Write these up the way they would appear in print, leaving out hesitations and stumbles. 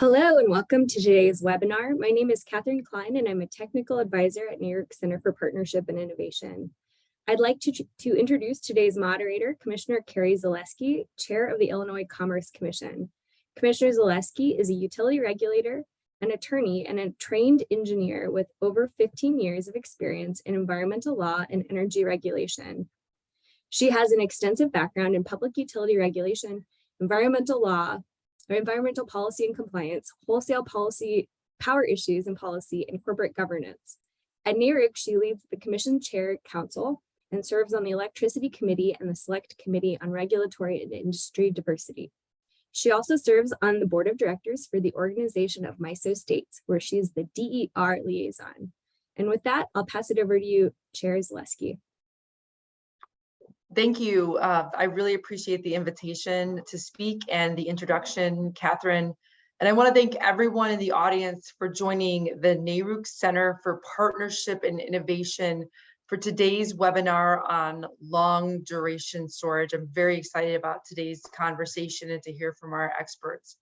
Hello and welcome to today's webinar. My name is Catherine Klein and I'm a technical advisor at New York Center for Partnership and Innovation. I'd like to introduce today's moderator, Commissioner Carrie Zalewski, Chair of the Illinois Commerce Commission. Commissioner Zalewski is a utility regulator, an attorney, and a trained engineer with over 15 years of experience in environmental law and energy regulation. She has an extensive background in public utility regulation, environmental law, environmental policy and compliance, wholesale policy, power issues and policy, and corporate governance. At NARUC, she leads the Commission Chair Council and serves on the Electricity Committee and the Select Committee on Regulatory and Industry Diversity. She also serves on the Board of Directors for the Organization of MISO States, where she's the DER liaison. And with that, I'll pass it over to you, Chair Zalewski. Thank you. I really appreciate the invitation to speak and the introduction, Catherine. And I want to thank everyone in the audience for joining the NARUC Center for Partnership and Innovation for today's webinar on long duration storage. I'm very excited about today's conversation and to hear from our experts.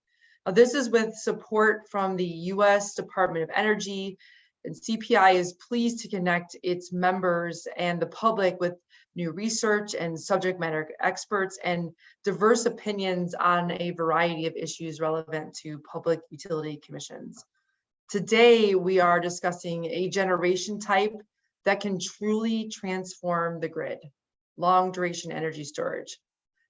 This is with support from the U.S. Department of Energy, and CPI is pleased to connect its members and the public with new research and subject matter experts and diverse opinions on a variety of issues relevant to public utility commissions. Today, we are discussing a generation type that can truly transform the grid, long duration energy storage.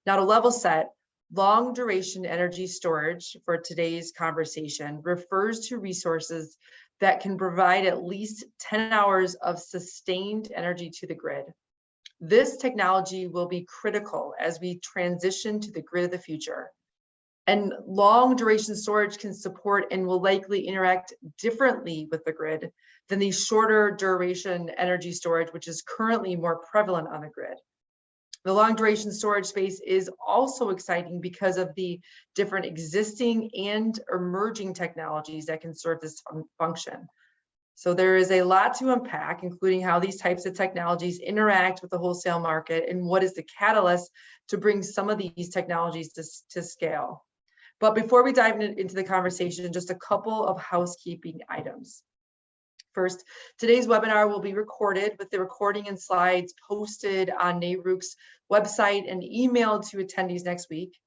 Now, to level set, long duration energy storage for today's conversation refers to resources that can provide at least 10 hours of sustained energy to the grid. This technology will be critical as we transition to the grid of the future. And long duration storage can support and will likely interact differently with the grid than the shorter duration energy storage, which is currently more prevalent on the grid. The long duration storage space is also exciting because of the different existing and emerging technologies that can serve this function. So there is a lot to unpack, including how these types of technologies interact with the wholesale market and what is the catalyst to bring some of these technologies to scale. But before we dive into the conversation, just a couple of housekeeping items. First, today's webinar will be recorded with the recording and slides posted on NARUC's website and emailed to attendees next week.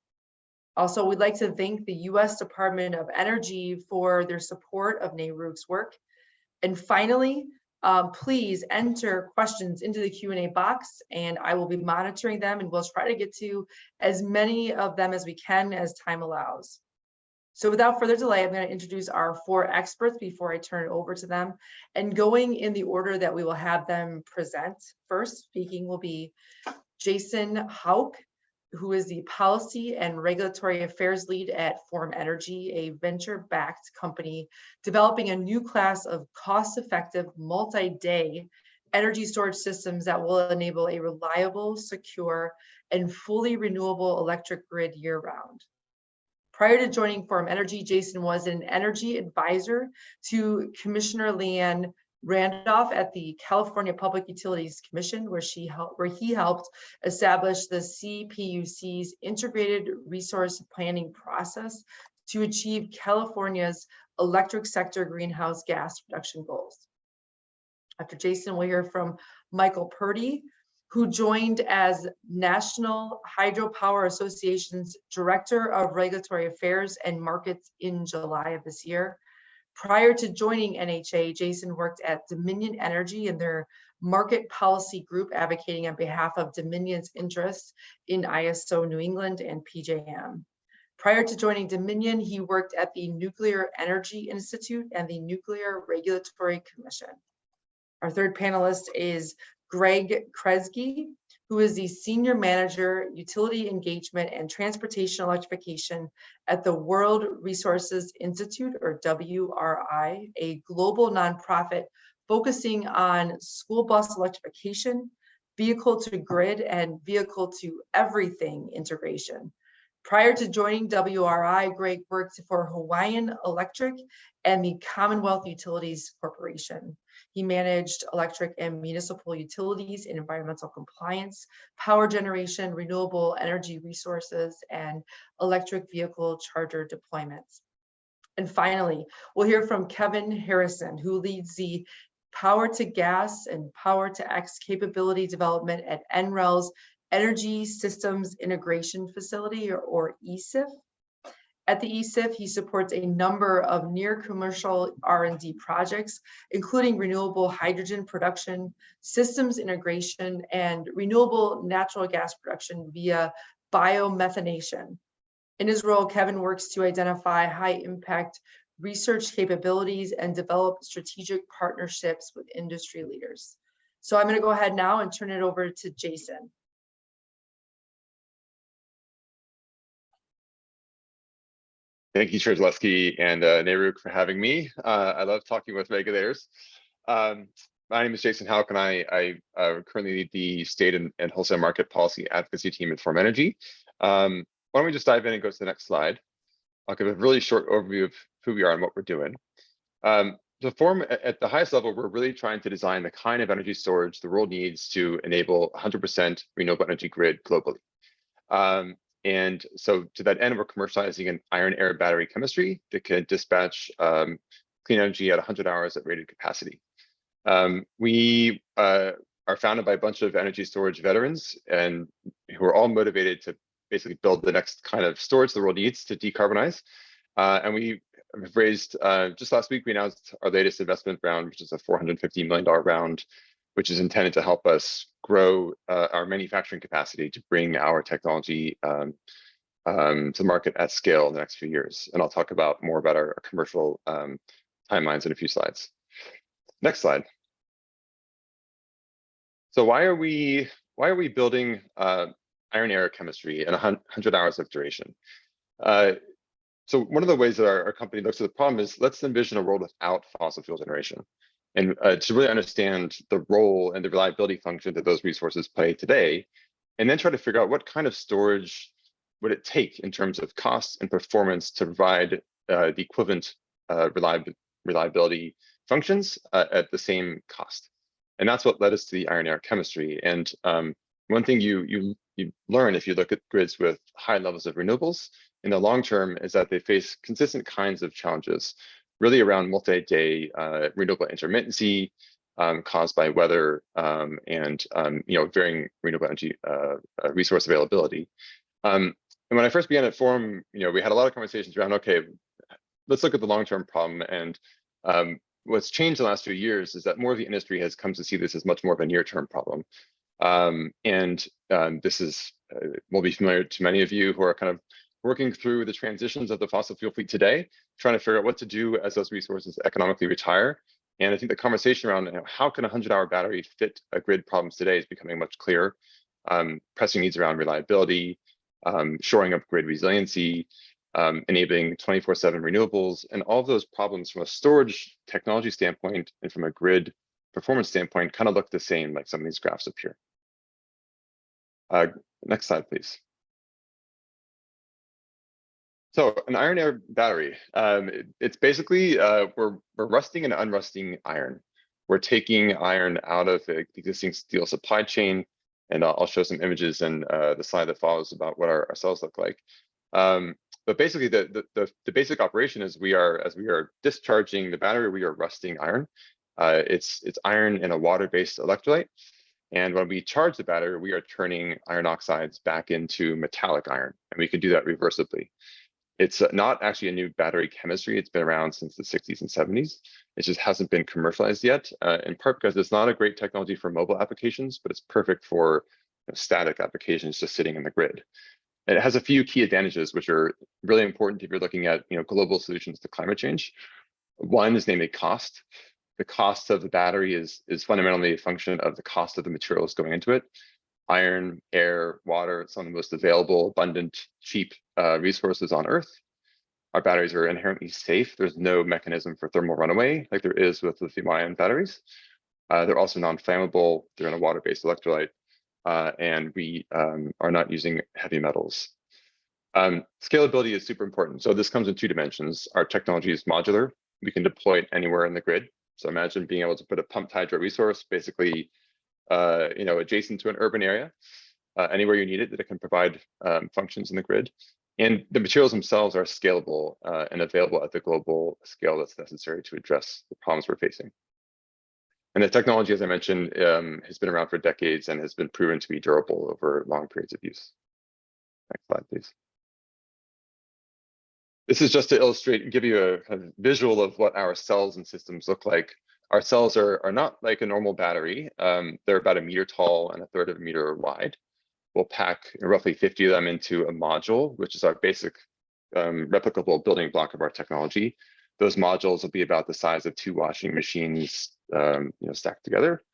Also, we'd like to thank the U.S. Department of Energy for their support of NARUC's work. And finally, please enter questions into the Q&A box and I will be monitoring them and we'll try to get to as many of them as we can as time allows. So without further delay, I'm going to introduce our four experts before I turn it over to them. And going in the order that we will have them present, first speaking will be Jason Hauk, who is the Policy and Regulatory Affairs Lead at Form Energy, a venture-backed company developing a new class of cost-effective, multi-day energy storage systems that will enable a reliable, secure, and fully renewable electric grid year-round. Prior to joining Form Energy, Jason was an energy advisor to Commissioner Leanne Randolph at the California Public Utilities Commission, where he helped establish the CPUC's integrated resource planning process to achieve California's electric sector greenhouse gas reduction goals. After Jason, we'll hear from Michael Purdie, who joined as National Hydropower Association's Director of Regulatory Affairs and Markets in July of this year. Prior to joining NHA, Jason worked at Dominion Energy in their market policy group, advocating on behalf of Dominion's interests in ISO New England and PJM. Prior to joining Dominion, he worked at the Nuclear Energy Institute and the Nuclear Regulatory Commission. Our third panelist is Kresge, who is the Senior Manager, Utility Engagement and Transportation Electrification at the World Resources Institute, or WRI, a global nonprofit focusing on school bus electrification, vehicle to grid, and vehicle to everything integration. Prior to joining WRI, Greg worked for Hawaiian Electric and the Commonwealth Utilities Corporation. He managed electric and municipal utilities in environmental compliance, power generation, renewable energy resources, and electric vehicle charger deployments. And finally, we'll hear from Kevin Harrison, who leads the Power to Gas and Power to X capability development at NREL's Energy Systems Integration Facility, or ESIF. At the ESIF, he supports a number of near commercial R&D projects, including renewable hydrogen production, systems integration, and renewable natural gas production via biomethanation. In his role, Kevin works to identify high impact research capabilities and develop strategic partnerships with industry leaders. So I'm going to go ahead now and turn it over to Jason. Thank you, Chair Zalewski and NARUC for having me. I love talking with regulators. My name is Jason Houck, and I currently lead the State and Wholesale Market Policy Advocacy Team at Form Energy. Why don't we just dive in and go to the next slide? I'll give a really short overview of who we are and what we're doing. The Form, at the highest level, we're really trying to design the kind of energy storage the world needs to enable 100% renewable energy grid globally. And so to that end, we're commercializing an iron air battery chemistry that can dispatch clean energy at 100 hours at rated capacity. We are founded by a bunch of energy storage veterans and who are all motivated to basically build the next kind of storage the world needs to decarbonize. And we have raised, just last week, we announced our latest investment round, which is a $450 million round, which is intended to help us grow our manufacturing capacity to bring our technology to market at scale in the next few years. And I'll talk about more about our commercial timelines in a few slides. Next slide. So why are we building iron air chemistry and 100 hours of duration? So one of the ways that our company looks at the problem is, let's envision a world without fossil fuel generation. And to really understand the role and the reliability function that those resources play today, and then try to figure out what kind of storage would it take in terms of cost and performance to provide the equivalent reliability functions at the same cost. And that's what led us to the iron air chemistry. And one thing you learn if you look at grids with high levels of renewables in the long term is that they face consistent kinds of challenges, really around multi-day renewable intermittency caused by weather and varying renewable energy resource availability. And when I first began at Forum, we had a lot of conversations around, okay, let's look at the long-term problem. And what's changed in the last few years is that more of the industry has come to see this as much more of a near-term problem. This is will be familiar to many of you who are kind of working through the transitions of the fossil fuel fleet today, trying to figure out what to do as those resources economically retire. And I think the conversation around how can a 100-hour battery fit a grid problems today is becoming much clearer. Pressing needs around reliability, shoring up grid resiliency, enabling 24/7 renewables, and all of those problems from a storage technology standpoint and from a grid performance standpoint kind of look the same, like some of these graphs up here. Next slide, please. So an iron air battery, it's basically, we're rusting and unrusting iron. We're taking iron out of the existing steel supply chain, and I'll show some images in the slide that follows about what our cells look like. But basically, the basic operation is as we are discharging the battery, we are rusting iron. It's iron in a water-based electrolyte. And when we charge the battery, we are turning iron oxides back into metallic iron, and we can do that reversibly. It's not actually a new battery chemistry. It's been around since the 60s and 70s. It just hasn't been commercialized yet, in part because it's not a great technology for mobile applications, but it's perfect for static applications just sitting in the grid. And it has a few key advantages, which are really important if you're looking at global solutions to climate change. One is namely cost. The cost of the battery is fundamentally a function of the cost of the materials going into it. Iron, air, water, some of the most available, abundant, cheap resources on Earth. Our batteries are inherently safe. There's no mechanism for thermal runaway like there is with lithium-ion batteries. They're also non-flammable. They're in a water-based electrolyte, and we are not using heavy metals. Scalability is super important. So this comes in two dimensions. Our technology is modular. We can deploy it anywhere in the grid. So imagine being able to put a pumped hydro resource basically adjacent to an urban area, anywhere you need it, that it can provide functions in the grid. And the materials themselves are scalable and available at the global scale that's necessary to address the problems we're facing. And the technology, as I mentioned, has been around for decades and has been proven to be durable over long periods of use. Next slide, please. This is just to illustrate and give you a kind of visual of what our cells and systems look like. Our cells are not like a normal battery. They're about 1 meter tall and 1/3 of a meter wide. We'll pack roughly 50 of them into a module, which is our basic replicable building block of our technology. Those modules will be about the size of 2 washing machines, stacked together.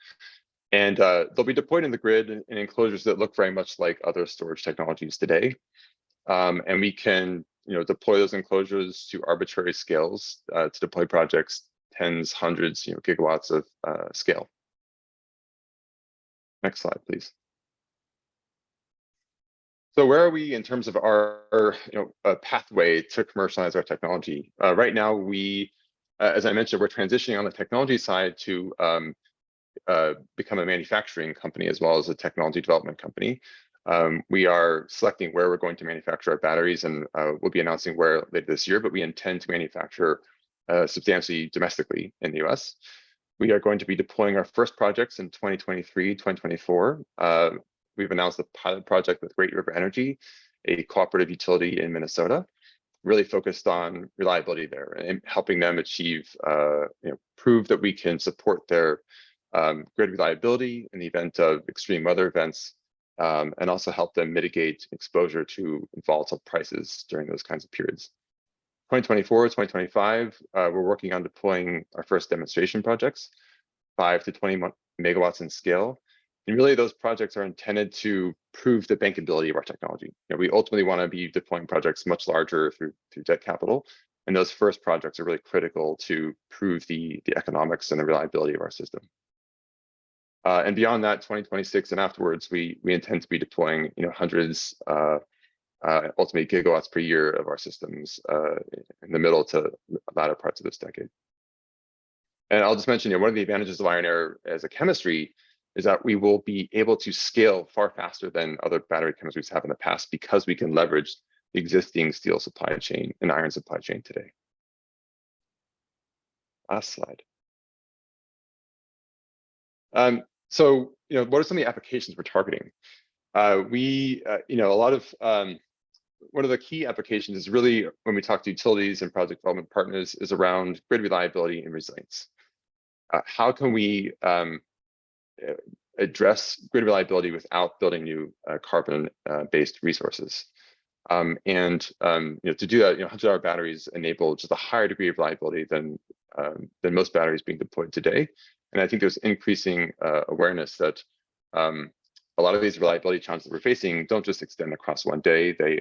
And they'll be deployed in the grid in enclosures that look very much like other storage technologies today. And we can deploy those enclosures to arbitrary scales to deploy projects, tens, hundreds, gigawatts of scale. Next slide, please. So where are we in terms of our pathway to commercialize our technology? Right now, we, as I mentioned, we're transitioning on the technology side to become a manufacturing company as well as a technology development company. We are selecting where we're going to manufacture our batteries, and we'll be announcing where later this year, but we intend to manufacture substantially domestically in the US. We are going to be deploying our first projects in 2023, 2024. We've announced a pilot project with Great River Energy, a cooperative utility in Minnesota, really focused on reliability there and helping them achieve, prove that we can support their grid reliability in the event of extreme weather events, and also help them mitigate exposure to volatile prices during those kinds of periods. 2024, 2025, we're working on deploying our first demonstration projects, 5 to 20 megawatts in scale. And really those projects are intended to prove the bankability of our technology. We ultimately want to be deploying projects much larger through debt capital. And those first projects are really critical to prove the economics and the reliability of our system. And beyond that, 2026 and afterwards, we intend to be deploying hundreds, ultimately gigawatts per year of our systems in the middle to latter parts of this decade. And I'll just mention, one of the advantages of iron air as a chemistry is that we will be able to scale far faster than other battery chemistries have in the past because we can leverage the existing steel supply chain and iron supply chain today. Last slide. So, what are some of the applications we're targeting? One of the key applications is really when we talk to utilities and project development partners is around grid reliability and resilience. How can we address grid reliability without building new carbon-based resources? To do that, 100-hour batteries enable just a higher degree of reliability than most batteries being deployed today. And I think there's increasing awareness that a lot of these reliability challenges that we're facing don't just extend across one day, they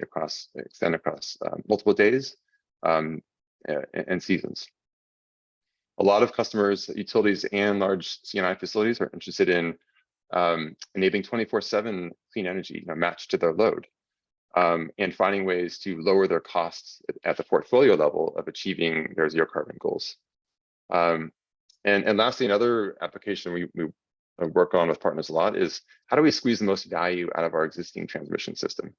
extend across multiple days and seasons. A lot of customers, utilities, and large C&I facilities are interested in enabling 24/7 clean energy matched to their load, and finding ways to lower their costs at the portfolio level of achieving their zero carbon goals. And lastly, another application we work on with partners a lot is how do we squeeze the most value out of our existing transmission system?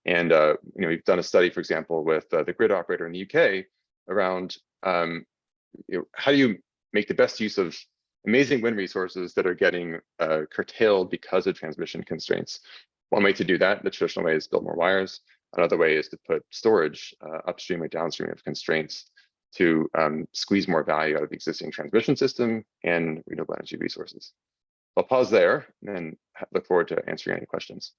And we've done a study, for example, with the grid operator in the UK around how do you make the best use of amazing wind resources that are getting curtailed because of transmission constraints. One way to do that, the traditional way, is build more wires. Another way is to put storage upstream or downstream of constraints to squeeze more value out of the existing transmission system and renewable energy resources. I'll pause there and look forward to answering any questions.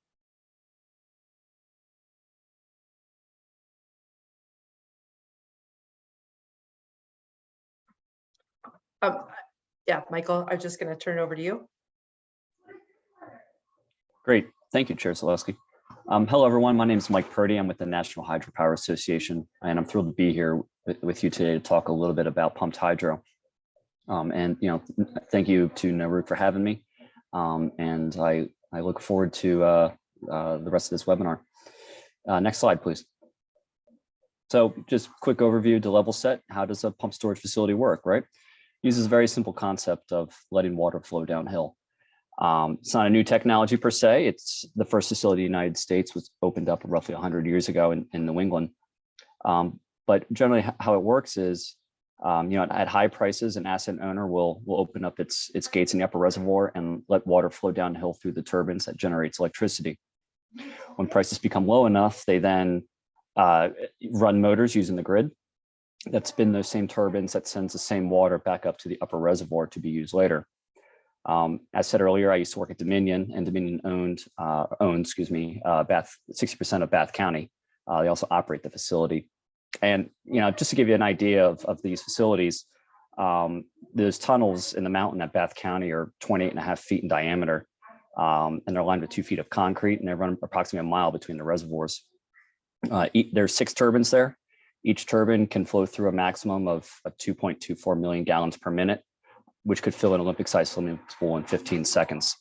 Yeah, Michael, I'm just going to turn it over to you. Great. Thank you, Chair Zalewski. Hello, everyone. My name is Mike Purdie. I'm with the National Hydropower Association, and I'm thrilled to be here with you today to talk a little bit about pumped hydro. Thank you to NERUC for having me. And I look forward to the rest of this webinar. Next slide, please. So just quick overview to level set. How does a pump storage facility work, right? Uses a very simple concept of letting water flow downhill. It's not a new technology per se. It's the first facility in the United States was opened up roughly 100 years ago in New England. But generally how it works is, at high prices, an asset owner will open up its gates in the upper reservoir and let water flow downhill through the turbines that generates electricity. When prices become low enough, they then run motors using the grid that spin those same turbines that sends the same water back up to the upper reservoir to be used later. As said earlier, I used to work at Dominion, and Dominion owns 60% of Bath County. They also operate the facility. And, just to give you an idea of these facilities, those tunnels in the mountain at Bath County are 28.5 feet in diameter, and they're lined with 2 feet of concrete, and they run approximately a mile between the reservoirs. There's 6 turbines there. Each turbine can flow through a maximum of 2.24 million gallons per minute, which could fill an Olympic-sized swimming pool in 15 seconds.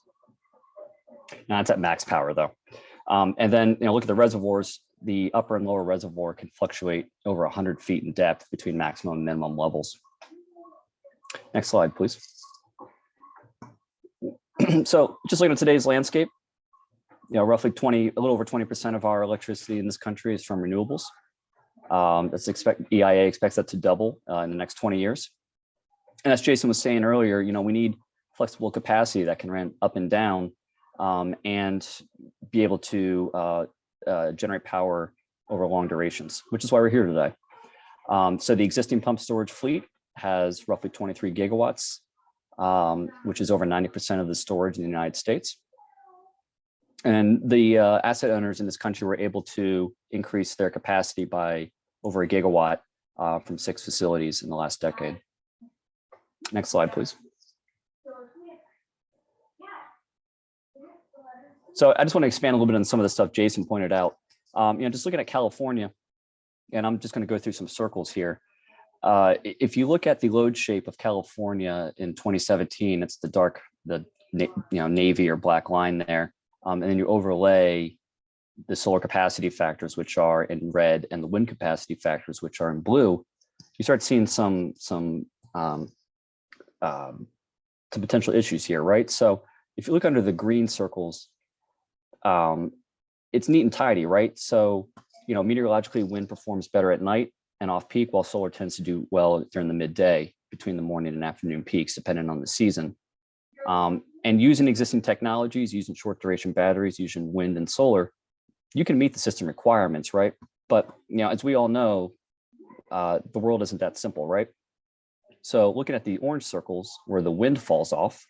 Now, that's at max power, though. And then, look at the reservoirs. The upper and lower reservoir can fluctuate over 100 feet in depth between maximum and minimum levels. Next slide, please. So, just looking at today's landscape, a little over 20% of our electricity in this country is from renewables. EIA expects that to double in the next 20 years. And as Jason was saying earlier, we need flexible capacity that can run up and down and be able to generate power over long durations, which is why we're here today. So the existing pump storage fleet has roughly 23 gigawatts, which is over 90% of the storage in the United States. And the asset owners in this country were able to increase their capacity by over a gigawatt from 6 facilities in the last decade. Next slide, please. So I just want to expand a little bit on some of the stuff Jason pointed out. Just looking at California, and I'm just going to go through some circles here. If you look at the load shape of California in 2017, it's the navy or black line there, and then you overlay the solar capacity factors, which are in red, and the wind capacity factors, which are in blue. You start seeing some potential issues here, right? So if you look under the green circles, it's neat and tidy, right? So, meteorologically, wind performs better at night and off peak, while solar tends to do well during the midday between the morning and afternoon peaks, depending on the season. And using existing technologies, using short duration batteries, using wind and solar, you can meet the system requirements, right? But, as we all know, the world isn't that simple, right? So looking at the orange circles where the wind falls off,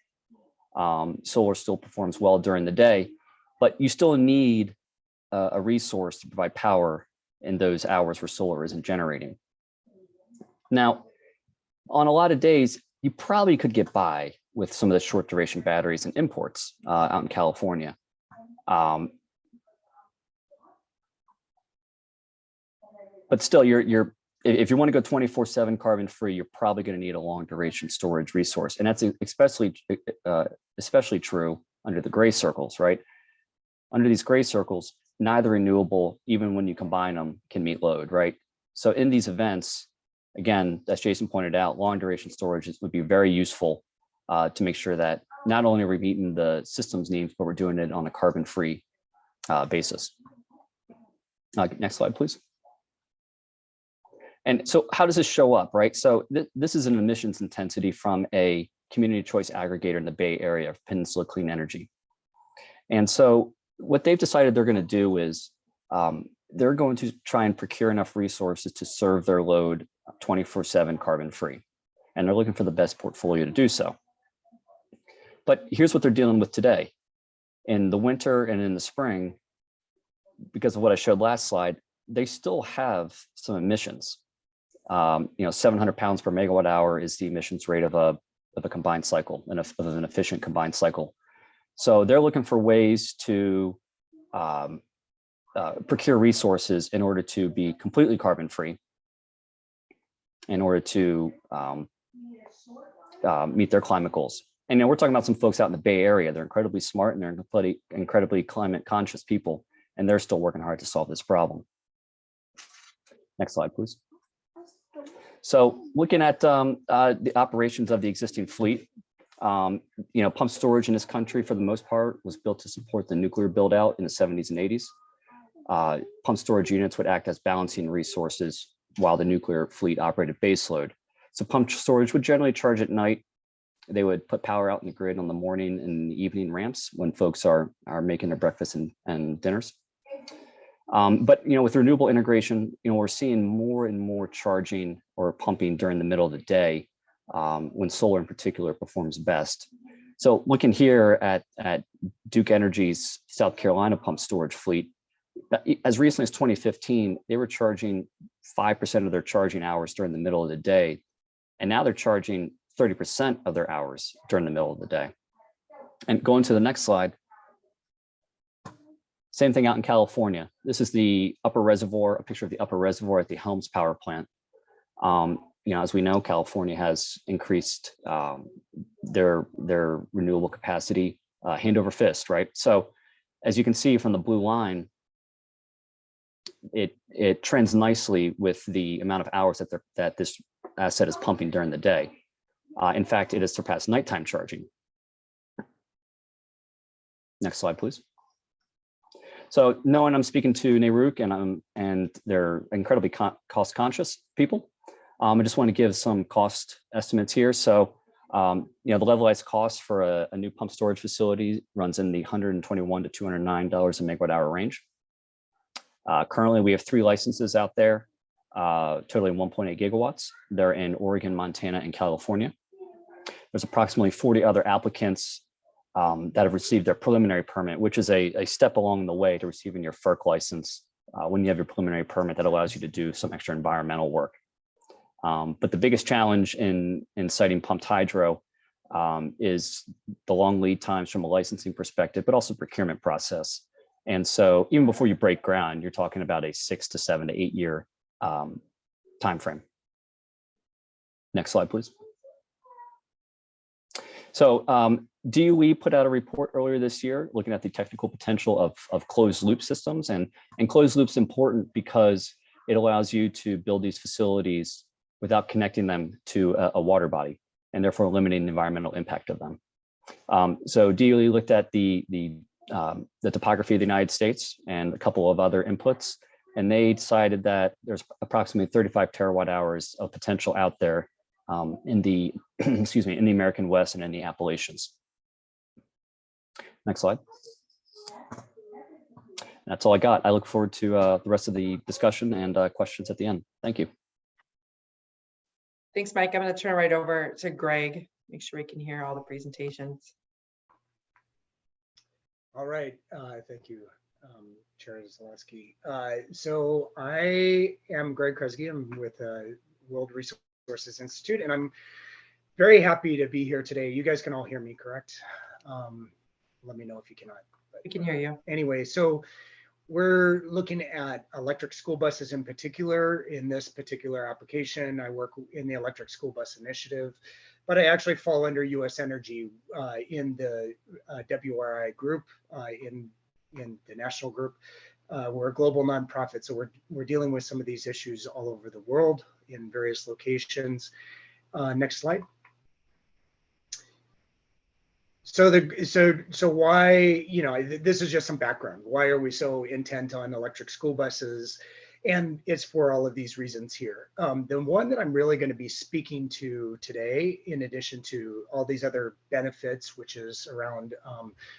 solar still performs well during the day, but you still need a resource to provide power in those hours where solar isn't generating. Now, on a lot of days, you probably could get by with some of the short duration batteries and imports out in California. But still, if you want to go 24/7 carbon free, you're probably going to need a long duration storage resource. And that's especially true under the gray circles, right? Under these gray circles, neither renewable, even when you combine them, can meet load, right? So in these events, again, as Jason pointed out, long duration storage would be very useful to make sure that not only are we meeting the system's needs, but we're doing it on a carbon free basis. Next slide, please. And so how does this show up, right? So this is an emissions intensity from a community choice aggregator in the Bay Area of Peninsula Clean Energy. And so what they've decided they're going to do is they're going to try and procure enough resources to serve their load 24/7 carbon free. And they're looking for the best portfolio to do so. But here's what they're dealing with today. In the winter and in the spring, because of what I showed last slide, they still have some emissions. 700 pounds per megawatt hour is the emissions rate of a combined cycle, of an efficient combined cycle. So they're looking for ways to procure resources in order to be completely carbon free, in order to meet their climate goals. And we're talking about some folks out in the Bay Area. They're incredibly smart and they're incredibly climate conscious people, and they're still working hard to solve this problem. Next slide, please. So looking at the operations of the existing fleet, Pump storage in this country, for the most part, was built to support the nuclear build out in the 70s and 80s. Pump storage units would act as balancing resources while the nuclear fleet operated baseload. So pump storage would generally charge at night. They would put power out in the grid on the morning and evening ramps when folks are making their breakfast and dinners. But with renewable integration, we're seeing more and more charging or pumping during the middle of the day, when solar in particular performs best. So looking here at Duke Energy's South Carolina pump storage fleet, as recently as 2015, they were charging 5% of their charging hours during the middle of the day. And now they're charging 30% of their hours during the middle of the day. And going to the next slide, same thing out in California. This is the upper reservoir, a picture of the upper reservoir at the Helms power plant. As we know, California has increased their renewable capacity hand over fist, right? So as you can see from the blue line, it trends nicely with the amount of hours that this asset is pumping during the day. In fact, it has surpassed nighttime charging. Next slide, please. So knowing I'm speaking to NARUC and they're incredibly cost conscious people, I just want to give some cost estimates here. So the levelized cost for a new pump storage facility runs in the $121 to $209 a megawatt hour range. Currently, we have 3 licenses out there, totaling 1.8 gigawatts. They're in Oregon, Montana, and California. There's approximately 40 other applicants that have received their preliminary permit, which is a step along the way to receiving your FERC license. When you have your preliminary permit, that allows you to do some extra environmental work. But the biggest challenge in siting pumped hydro is the long lead times from a licensing perspective, but also procurement process. And so even before you break ground, you're talking about a 6 to 7 to 8 year timeframe. Next slide, please. So DOE put out a report earlier this year looking at the technical potential of closed loop systems. And closed loop's important because it allows you to build these facilities without connecting them to a water body, and therefore limiting the environmental impact of them. So DOE looked at the topography of the United States and a couple of other inputs, and they decided that there's approximately 35 terawatt hours of potential out there in the in the American West and in the Appalachians. Next slide. That's all I got. I look forward to the rest of the discussion and questions at the end. Thank you. Thanks, Mike. I'm going to turn right over to Greg. Make sure we can hear all the presentations. All right. Thank you, Chair Zalewski. So I am Greg Kresge. I'm with World Resources Institute, and I'm very happy to be here today. You guys can all hear me, correct? Let me know if you cannot. But, We can hear you. Anyway, so we're looking at electric school buses in particular. In this particular application, I work in the Electric School Bus Initiative, but I actually fall under U.S. Energy in the WRI group, in the national group. We're a global nonprofit, so we're dealing with some of these issues all over the world in various locations. Next slide. So why, this is just some background. Why are we so intent on electric school buses? And it's for all of these reasons here. The one that I'm really going to be speaking to today, in addition to all these other benefits, which is around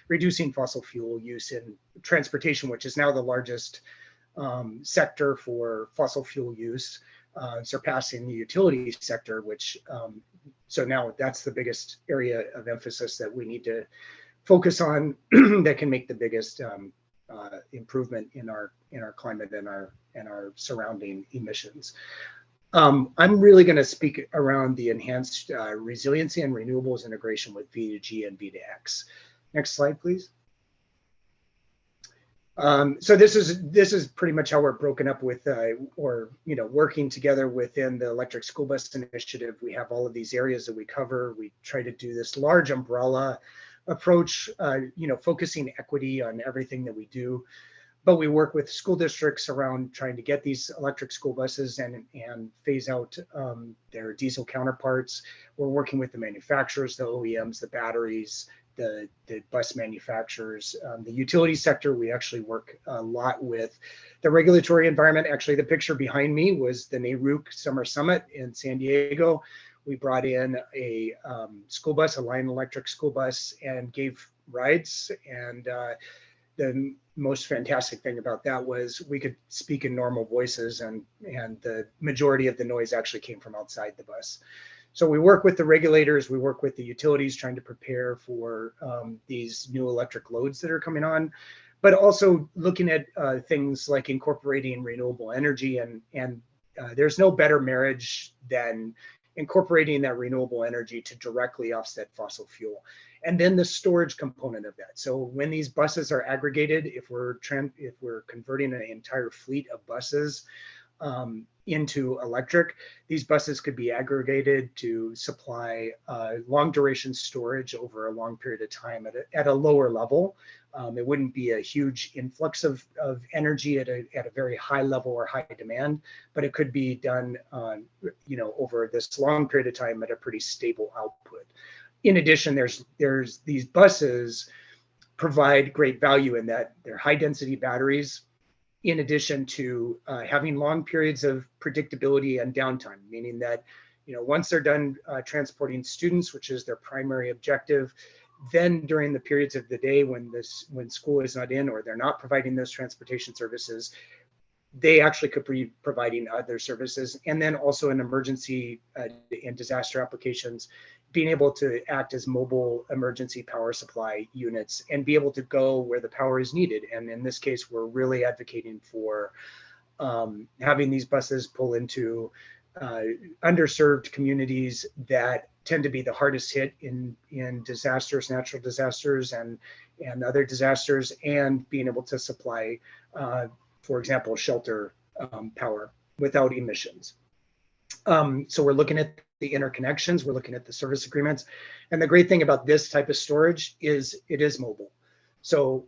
reducing fossil fuel use in transportation, which is now the largest sector for fossil fuel use, surpassing the utility sector, which so now that's the biggest area of emphasis that we need to focus on that can make the biggest improvement in our climate and our surrounding emissions. I'm really going to speak around the enhanced resiliency and renewables integration with V2G and V2X. Next slide, please. So this is pretty much how we're broken up with, working together within the Electric School Bus Initiative. We have all of these areas that we cover. We try to do this large umbrella approach, focusing equity on everything that we do. but we work with school districts around trying to get these electric school buses and phase out their diesel counterparts. We're working with the manufacturers, the OEMs, the batteries, the bus manufacturers, the utility sector. We actually work a lot with the regulatory environment. Actually, the picture behind me was the NARUC Summer Summit in San Diego. We brought in a school bus, a Lion Electric school bus, and gave rides. And the most fantastic thing about that was we could speak in normal voices, and the majority of the noise actually came from outside the bus. So we work with the regulators, we work with the utilities trying to prepare for these new electric loads that are coming on, but also looking at things like incorporating renewable energy. And there's no better marriage than incorporating that renewable energy to directly offset fossil fuel. And then the storage component of that. So when these buses are aggregated, if we're converting an entire fleet of buses into electric, these buses could be aggregated to supply long duration storage over a long period of time at a lower level. It wouldn't be a huge influx of energy at a very high level or high demand, but it could be done over this long period of time at a pretty stable output. In addition, there's these buses provide great value in that they're high density batteries, in addition to having long periods of predictability and downtime, meaning that once they're done transporting students, which is their primary objective, then during the periods of the day when school is not in or they're not providing those transportation services, they actually could be providing other services. And then also in emergency and disaster applications, being able to act as mobile emergency power supply units and be able to go where the power is needed. And in this case, we're really advocating for having these buses pull into underserved communities that tend to be the hardest hit in disasters, natural disasters and other disasters, and being able to supply, for example, shelter power without emissions. So we're looking at the interconnections, we're looking at the service agreements. And the great thing about this type of storage is it is mobile. So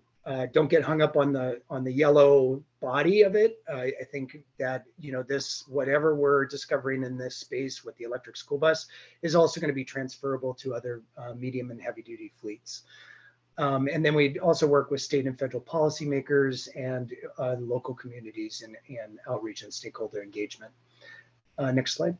don't get hung up on the yellow body of it. I think that this, whatever we're discovering in this space with the electric school bus, is also going to be transferable to other medium and heavy duty fleets. And then we also work with state and federal policymakers and local communities and outreach and stakeholder engagement. Next slide.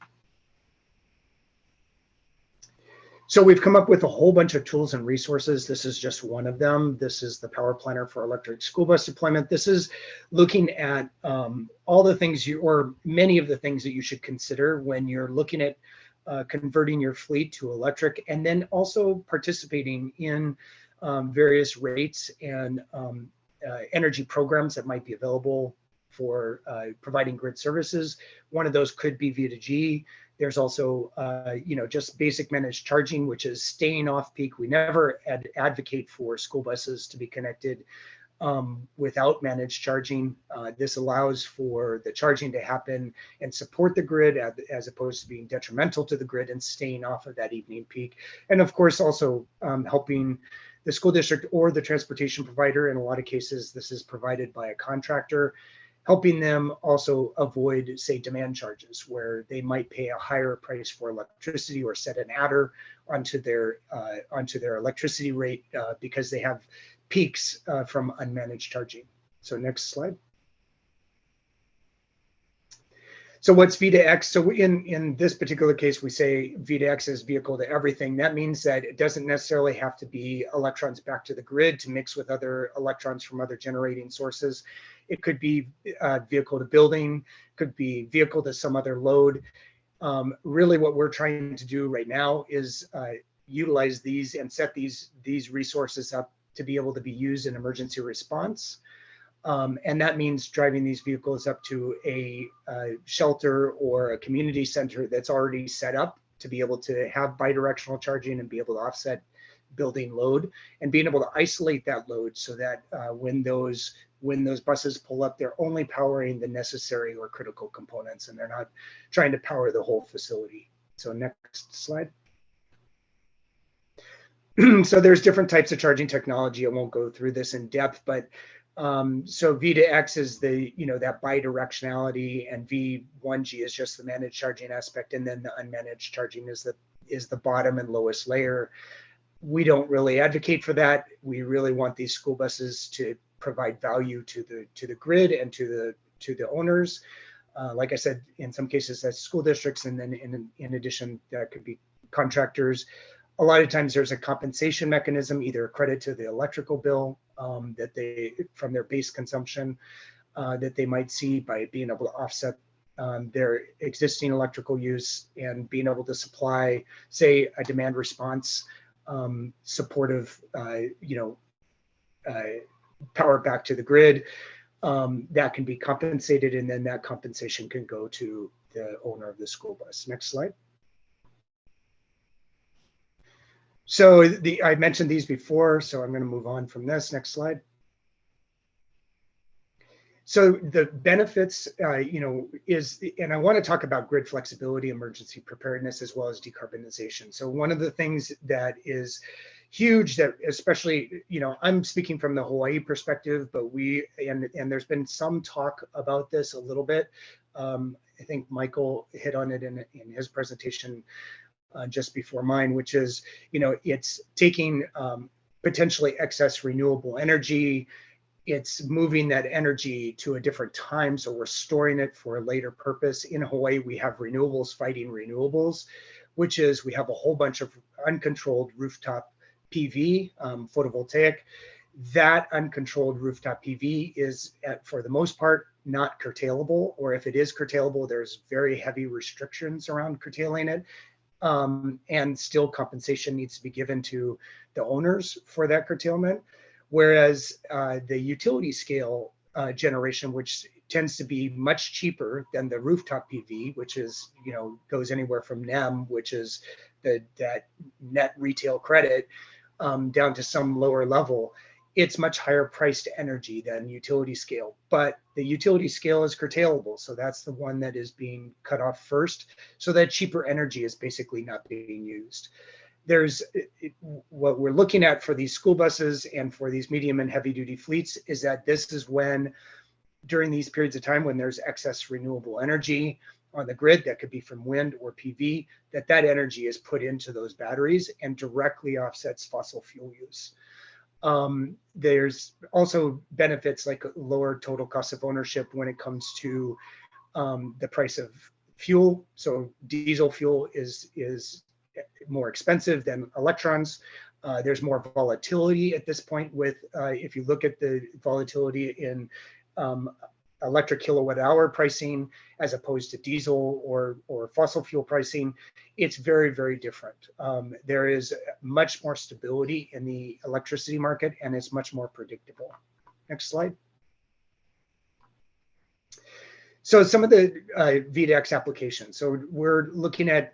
So we've come up with a whole bunch of tools and resources. This is just one of them. This is the Power Planner for electric school bus deployment. This is looking at all the things or many of the things that you should consider when you're looking at converting your fleet to electric, and then also participating in various rates and energy programs that might be available for providing grid services. One of those could be V2G. There's also, just basic managed charging, which is staying off peak. We never advocate for school buses to be connected without managed charging. This allows for the charging to happen and support the grid as opposed to being detrimental to the grid and staying off of that evening peak. And of course, also helping the school district or the transportation provider. In a lot of cases, this is provided by a contractor, helping them also avoid, say, demand charges, where they might pay a higher price for electricity or set an adder onto their electricity rate because they have peaks from unmanaged charging. So next slide. So what's V2X? So in this particular case, we say V2X is vehicle to everything. That means that it doesn't necessarily have to be electrons back to the grid to mix with other electrons from other generating sources. It could be vehicle to building, could be vehicle to some other load. Really what we're trying to do right now is utilize these and set these resources up to be able to be used in emergency response. And that means driving these vehicles up to a shelter or a community center that's already set up to be able to have bidirectional charging and be able to offset building load, and being able to isolate that load so that when those buses pull up, they're only powering the necessary or critical components, and they're not trying to power the whole facility. So next slide. So there's different types of charging technology. I won't go through this in depth, but So V to X is the, that bidirectionality, and V1G is just the managed charging aspect, and then the unmanaged charging is the bottom and lowest layer. We don't really advocate for that. We really want these school buses to provide value to the grid and to the owners. Like I said, in some cases that's school districts, and then in addition that could be contractors. A lot of times there's a compensation mechanism, either a credit to the electrical bill that they, from their base consumption, that they might see by being able to offset their existing electrical use and being able to supply, say, a demand response supportive, power back to the grid. That can be compensated, and then that compensation can go to the owner of the school bus. Next slide. So I mentioned these before, so I'm going to move on from this. Next slide. So the benefits, and I want to talk about grid flexibility, emergency preparedness, as well as decarbonization. So one of the things that is huge, that especially, I'm speaking from the Hawaii perspective, but and there's been some talk about this a little bit. I think Michael hit on it in his presentation just before mine, which is, it's taking potentially excess renewable energy. It's moving that energy to a different time, so we're storing it for a later purpose. In Hawaii, we have renewables fighting renewables, which is we have a whole bunch of uncontrolled rooftop PV, photovoltaic. That uncontrolled rooftop PV is, for the most part, not curtailable, or if it is curtailable, there's very heavy restrictions around curtailing it. And still compensation needs to be given to the owners for that curtailment. Whereas the utility scale generation, which tends to be much cheaper than the rooftop PV, which is, goes anywhere from NEM, which is that net retail credit, down to some lower level, it's much higher priced energy than utility scale. But the utility scale is curtailable, so that's the one that is being cut off first. So that cheaper energy is basically not being used. There's what we're looking at for these school buses and for these medium and heavy duty fleets is that this is when, during these periods of time when there's excess renewable energy on the grid, that could be from wind or PV, that energy is put into those batteries and directly offsets fossil fuel use. There's also benefits like lower total cost of ownership when it comes to the price of fuel. So diesel fuel is more expensive than electrons. There's more volatility at this point with, if you look at the volatility in electric kilowatt hour pricing as opposed to diesel or fossil fuel pricing, it's very, very different. There is much more stability in the electricity market, and it's much more predictable. Next slide. So some of the V2X applications. So we're looking at,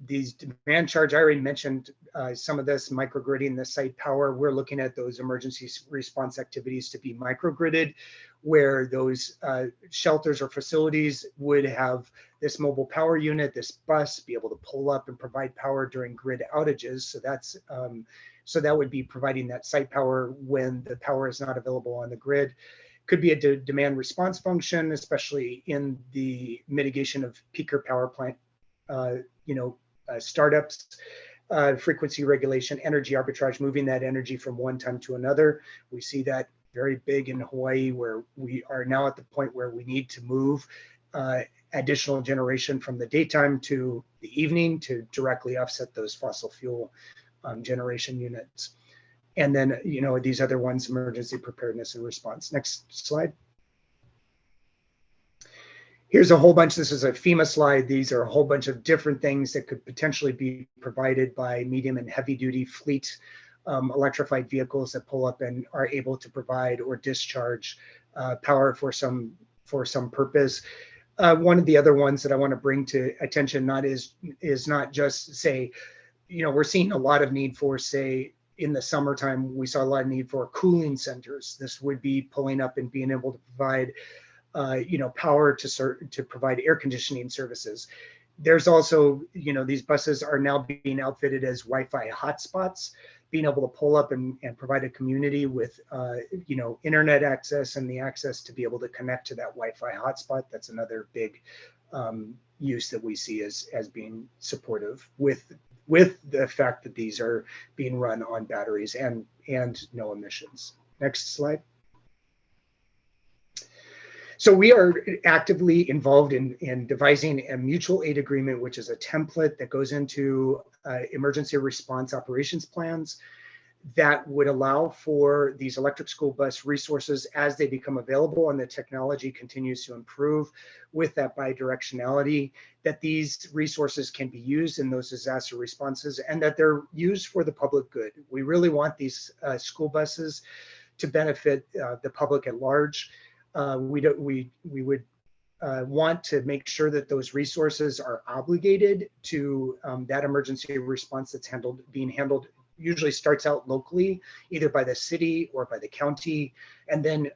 these demand charge. I already mentioned some of this, microgridding, the site power. We're looking at those emergency response activities to be microgridded, where those shelters or facilities would have this mobile power unit, this bus, be able to pull up and provide power during grid outages. So that's so that would be providing that site power when the power is not available on the grid. Could be a demand response function, especially in the mitigation of peaker power plant, startups, frequency regulation, energy arbitrage, moving that energy from one time to another. We see that very big in Hawaii, where we are now at the point where we need to move additional generation from the daytime to the evening to directly offset those fossil fuel generation units. And then, these other ones, emergency preparedness and response. Next slide. Here's a whole bunch. This is a FEMA slide. These are a whole bunch of different things that could potentially be provided by medium and heavy duty fleet electrified vehicles that pull up and are able to provide or discharge power for some purpose. One of the other ones that I want to bring to attention is not just, say, we're seeing a lot of need for, say, in the summertime, we saw a lot of need for cooling centers. This would be pulling up and being able to provide, power to provide air conditioning services. There's also, these buses are now being outfitted as Wi-Fi hotspots. being able to pull up and provide a community with, internet access and the access to be able to connect to that Wi-Fi hotspot. That's another big use that we see as being supportive with the fact that these are being run on batteries and no emissions. Next slide. So we are actively involved in devising a mutual aid agreement, which is a template that goes into emergency response operations plans that would allow for these electric school bus resources as they become available and the technology continues to improve with that bidirectionality, that these resources can be used in those disaster responses and that they're used for the public good. We really want these school buses to benefit the public at large. We would want to make sure that those resources are obligated to that emergency response that's being handled. Usually starts out locally, either by the city or by the county, and then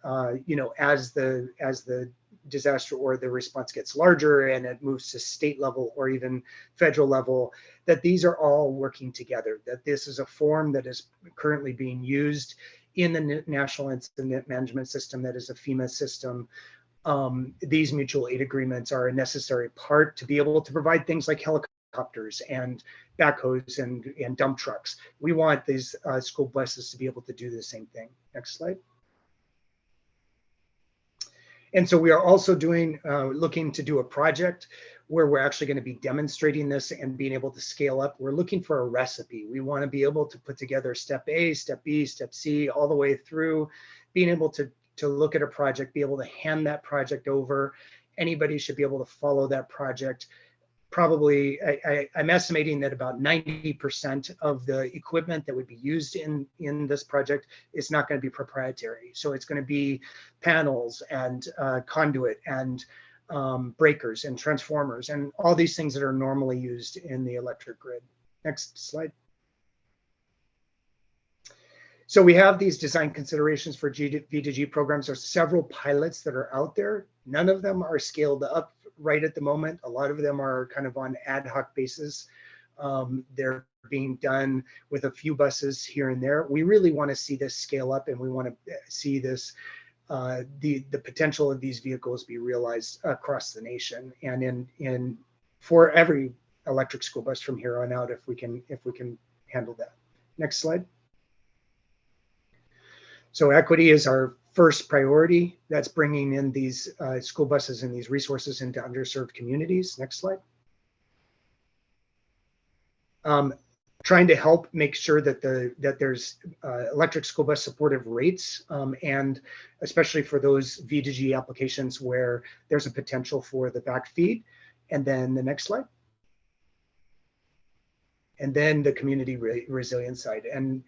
as the disaster or the response gets larger and it moves to state level or even federal level, that these are all working together. That this is a form that is currently being used in the National Incident Management System, that is a FEMA system. These mutual aid agreements are a necessary part to be able to provide things like helicopters and backhoes and dump trucks. We want these school buses to be able to do the same thing. Next slide. And so we are also looking to do a project where we're actually going to be demonstrating this and being able to scale up. We're looking for a recipe. We want to be able to put together step A, step B, step C, all the way through, being able to look at a project, be able to hand that project over. Anybody should be able to follow that project. Probably, I'm estimating that about 90% of the equipment that would be used in this project is not going to be proprietary. So it's going to be panels and conduit and breakers and transformers and all these things that are normally used in the electric grid. Next slide. So we have these design considerations for V2G programs. There's several pilots that are out there. None of them are scaled up right at the moment. A lot of them are kind of on ad hoc basis. They're being done with a few buses here and there. We really want to see this scale up, and we want to see this the potential of these vehicles be realized across the nation and in for every electric school bus from here on out, if we can handle that. Next slide. So equity is our first priority. That's bringing in these school buses and these resources into underserved communities. Next slide. Trying to help make sure that there's electric school bus supportive rates, and especially for those V2G applications where there's a potential for the back feed. And then the next slide. And then the community resilience side and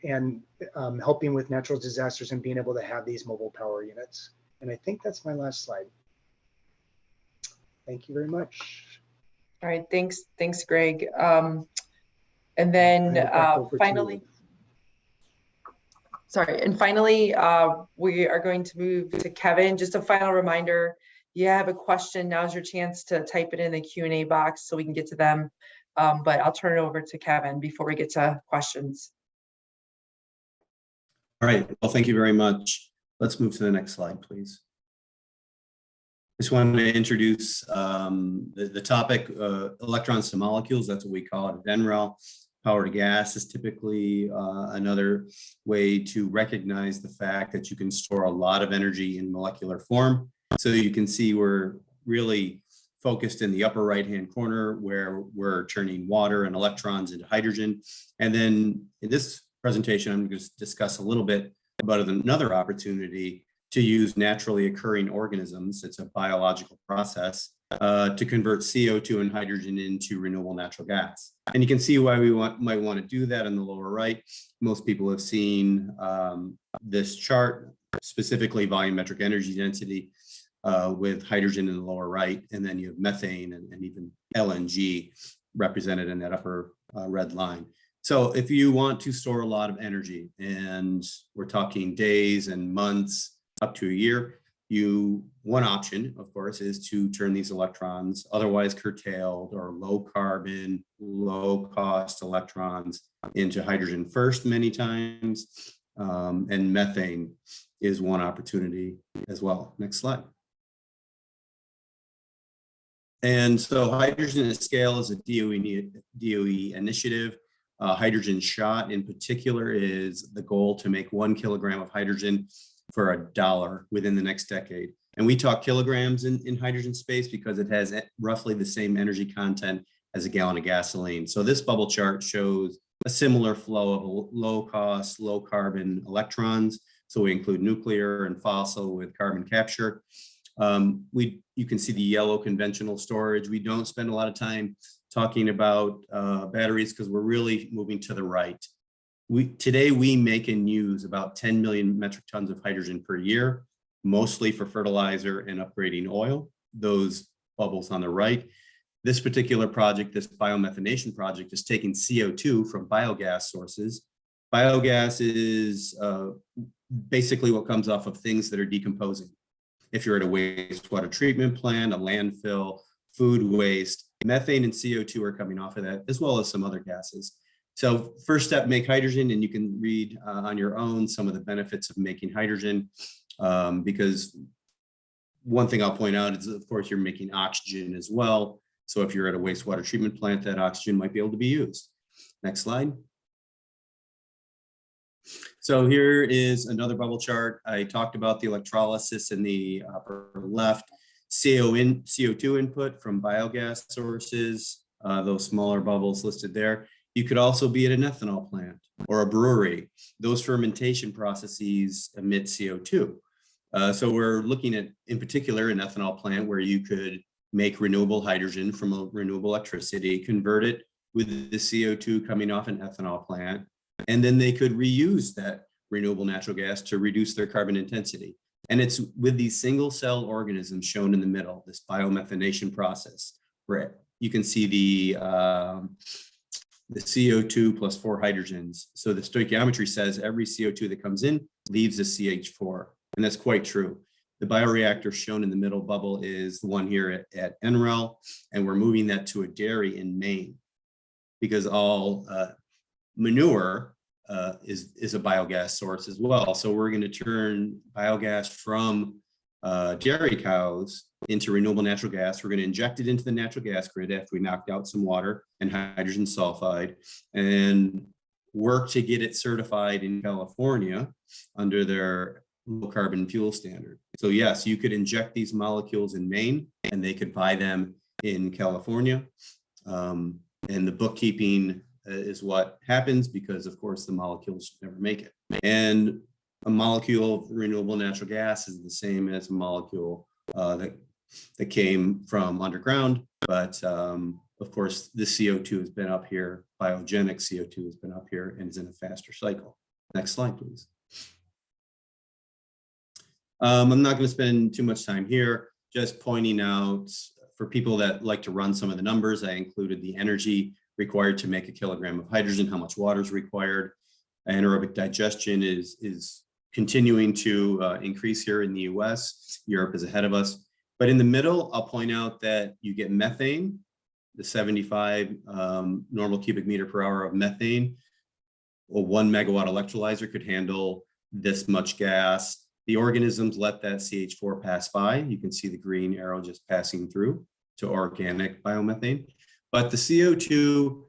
helping with natural disasters and being able to have these mobile power units. And I think that's my last slide. Thank you very much. All right, thanks, Greg. And then finally, we are going to move to Kevin. Just a final reminder, you have a question, now's your chance to type it in the Q&A box so we can get to them. But I'll turn it over to Kevin before we get to questions. All right, well, thank you very much. Let's move to the next slide, please. Just wanted to introduce the topic, electrons to molecules. That's what we call it at NREL. Power to gas is typically another way to recognize the fact that you can store a lot of energy in molecular form. So you can see we're really focused in the upper right-hand corner where we're turning water and electrons into hydrogen. And then in this presentation, I'm going to discuss a little bit about another opportunity to use naturally occurring organisms. It's a biological process to convert CO2 and hydrogen into renewable natural gas. And you can see why we might want to do that in the lower right. Most people have seen this chart, specifically volumetric energy density with hydrogen in the lower right, and then you have methane and even LNG represented in that upper red line. So if you want to store a lot of energy, and we're talking days and months up to a year, one option, of course, is to turn these electrons, otherwise curtailed or low carbon, low cost electrons, into hydrogen first many times. And methane is one opportunity as well. Next slide. And so hydrogen at scale is a DOE initiative. Hydrogen shot in particular is the goal to make 1 kilogram of hydrogen for $1 within the next decade. And we talk kilograms in hydrogen space because it has roughly the same energy content as a gallon of gasoline. So this bubble chart shows a similar flow of low cost, low carbon electrons. So we include nuclear and fossil with carbon capture. You can see the yellow conventional storage. We don't spend a lot of time talking about batteries because we're really moving to the right. Today we make and use about 10 million metric tons of hydrogen per year, mostly for fertilizer and upgrading oil, those bubbles on the right. This particular project, this biomethanation project, is taking CO2 from biogas sources. Biogas is basically what comes off of things that are decomposing. If you're at a wastewater treatment plant, a landfill, food waste, methane and CO2 are coming off of that, as well as some other gases. So first step, make hydrogen, and you can read on your own some of the benefits of making hydrogen, because one thing I'll point out is, of course, you're making oxygen as well. So if you're at a wastewater treatment plant, that oxygen might be able to be used. Next slide. So here is another bubble chart. I talked about the electrolysis in the upper left, CO2 input from biogas sources, those smaller bubbles listed there. You could also be at an ethanol plant or a brewery. Those fermentation processes emit CO2. So we're looking at, in particular, an ethanol plant where you could make renewable hydrogen from a renewable electricity, convert it with the CO2 coming off an ethanol plant, and then they could reuse that renewable natural gas to reduce their carbon intensity. And it's with these single cell organisms shown in the middle, this biomethanation process, where you can see the CO2 plus 4 hydrogens. So the stoichiometry says every CO2 that comes in leaves a CH4, and that's quite true. The bioreactor shown in the middle bubble is the one here at NREL, and we're moving that to a dairy in Maine because all manure is a biogas source as well. So we're going to turn biogas from dairy cows into renewable natural gas. We're going to inject it into the natural gas grid after we knocked out some water and hydrogen sulfide, and work to get it certified in California under their low carbon fuel standard. So yes, you could inject these molecules in Maine and they could buy them in California. And the bookkeeping is what happens because, of course, the molecules never make it. And a molecule of renewable natural gas is the same as a molecule that came from underground. But of course, the CO2 has been up here. Biogenic CO2 has been up here and is in a faster cycle. Next slide, please. I'm not going to spend too much time here, just pointing out for people that like to run some of the numbers, I included the energy required to make a kilogram of hydrogen, how much water is required. Anaerobic digestion is continuing to increase here in the US. Europe is ahead of us. But in the middle, I'll point out that you get methane, the 75 normal cubic meter per hour of methane. A 1 megawatt electrolyzer could handle this much gas. The organisms let that CH4 pass by. You can see the green arrow just passing through to organic biomethane. But the CO2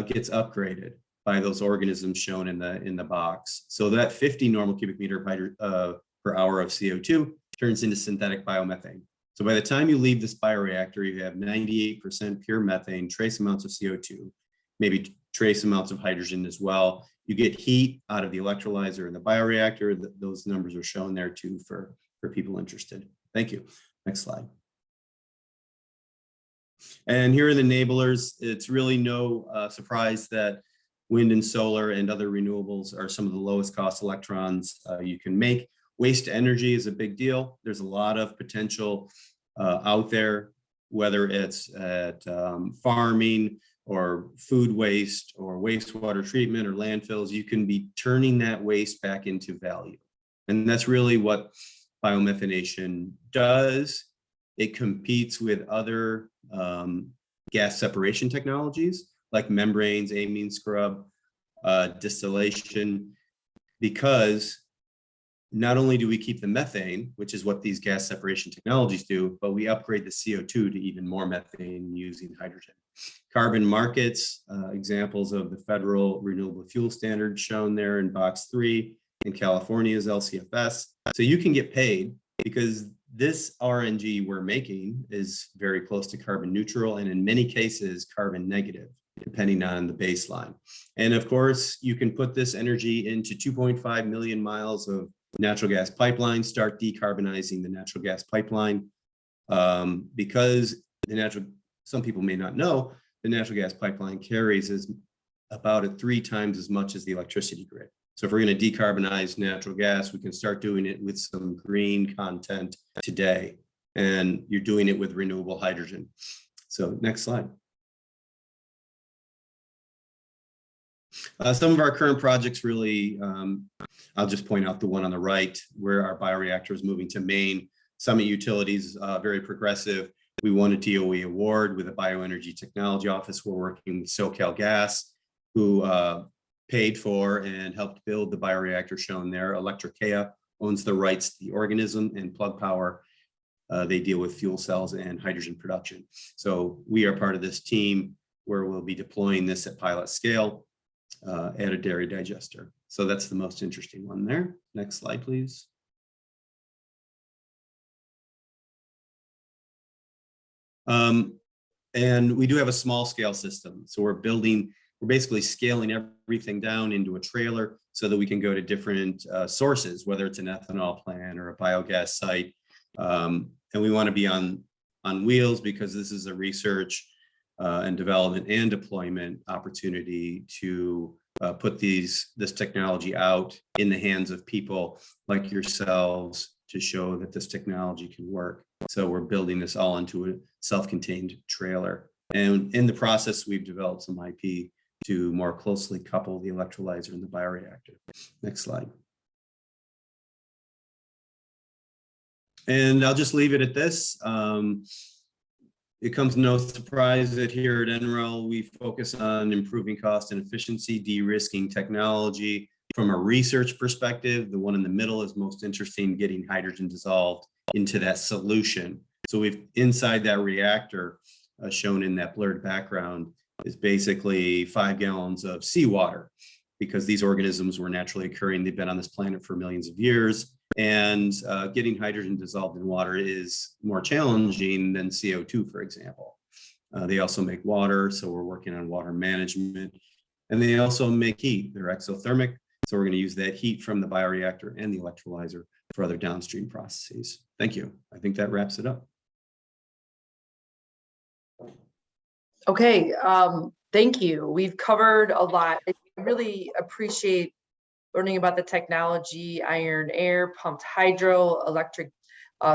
gets upgraded by those organisms shown in the box. So that 50 normal cubic meter per hour of CO2 turns into synthetic biomethane. So by the time you leave this bioreactor, you have 98% pure methane, trace amounts of CO2, maybe trace amounts of hydrogen as well. You get heat out of the electrolyzer in the bioreactor. Those numbers are shown there too for people interested. Thank you. Next slide. And here are the enablers. It's really no surprise that wind and solar and other renewables are some of the lowest cost electrons you can make. Waste to energy is a big deal. There's a lot of potential out there, whether it's at farming or food waste or wastewater treatment or landfills. You can be turning that waste back into value. And that's really what biomethanation does. It competes with other gas separation technologies like membranes, amine scrub, distillation, because not only do we keep the methane, which is what these gas separation technologies do, but we upgrade the CO2 to even more methane using hydrogen. Carbon markets, examples of the federal renewable fuel standard shown there in box 3, in California's LCFS. So you can get paid because this RNG we're making is very close to carbon neutral and in many cases carbon negative, depending on the baseline. And of course, you can put this energy into 2.5 million miles of natural gas pipeline, start decarbonizing the natural gas pipeline, because some people may not know, the natural gas pipeline carries is about 3 times as much as the electricity grid. So if we're going to decarbonize natural gas, we can start doing it with some green content today, and you're doing it with renewable hydrogen. So next slide. Some of our current projects really, I'll just point out the one on the right where our bioreactor is moving to Maine. Summit Utilities, very progressive. We won a DOE award with a Bioenergy Technology Office. We're working with SoCalGas, who paid for and helped build the bioreactor shown there. Electrification owns the rights to the organism, and Plug Power, they deal with fuel cells and hydrogen production. So we are part of this team where we'll be deploying this at pilot scale at a dairy digester. So that's the most interesting one there. Next slide, please. And we do have a small scale system. So we're basically scaling everything down into a trailer so that we can go to different sources, whether it's an ethanol plant or a biogas site. And we want to be on wheels because this is a research and development and deployment opportunity to put this technology out in the hands of people like yourselves to show that this technology can work. So we're building this all into a self-contained trailer. And in the process, we've developed some IP to more closely couple the electrolyzer and the bioreactor. Next slide. And I'll just leave it at this. It comes no surprise that here at NREL, we focus on improving cost and efficiency, de-risking technology. From a research perspective, the one in the middle is most interesting, getting hydrogen dissolved into that solution. So we've inside that reactor, shown in that blurred background, is basically 5 gallons of seawater, because these organisms were naturally occurring. They've been on this planet for millions of years. And getting hydrogen dissolved in water is more challenging than CO2, for example. They also make water, so we're working on water management. And they also make heat. They're exothermic, so we're going to use that heat from the bioreactor and the electrolyzer for other downstream processes. Thank you. I think that wraps it up. Okay, thank you. We've covered a lot. I really appreciate learning about the technology, iron air, pumped hydro, electric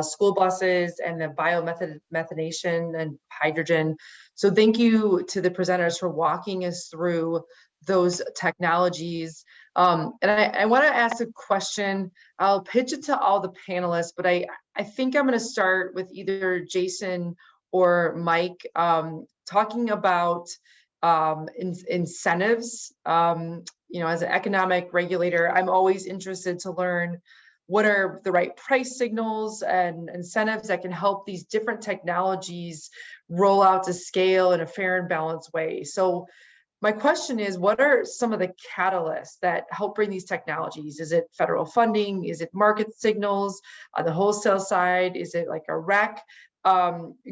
school buses, and the biomethanation and hydrogen. So thank you to the presenters for walking us through those technologies. And I want to ask a question. I'll pitch it to all the panelists, but I think I'm going to start with either Jason or Mike, talking about incentives. As an economic regulator, I'm always interested to learn what are the right price signals and incentives that can help these different technologies roll out to scale in a fair and balanced way. So my question is, what are some of the catalysts that help bring these technologies? Is it federal funding? Is it market signals on the wholesale side? Is it like a REC?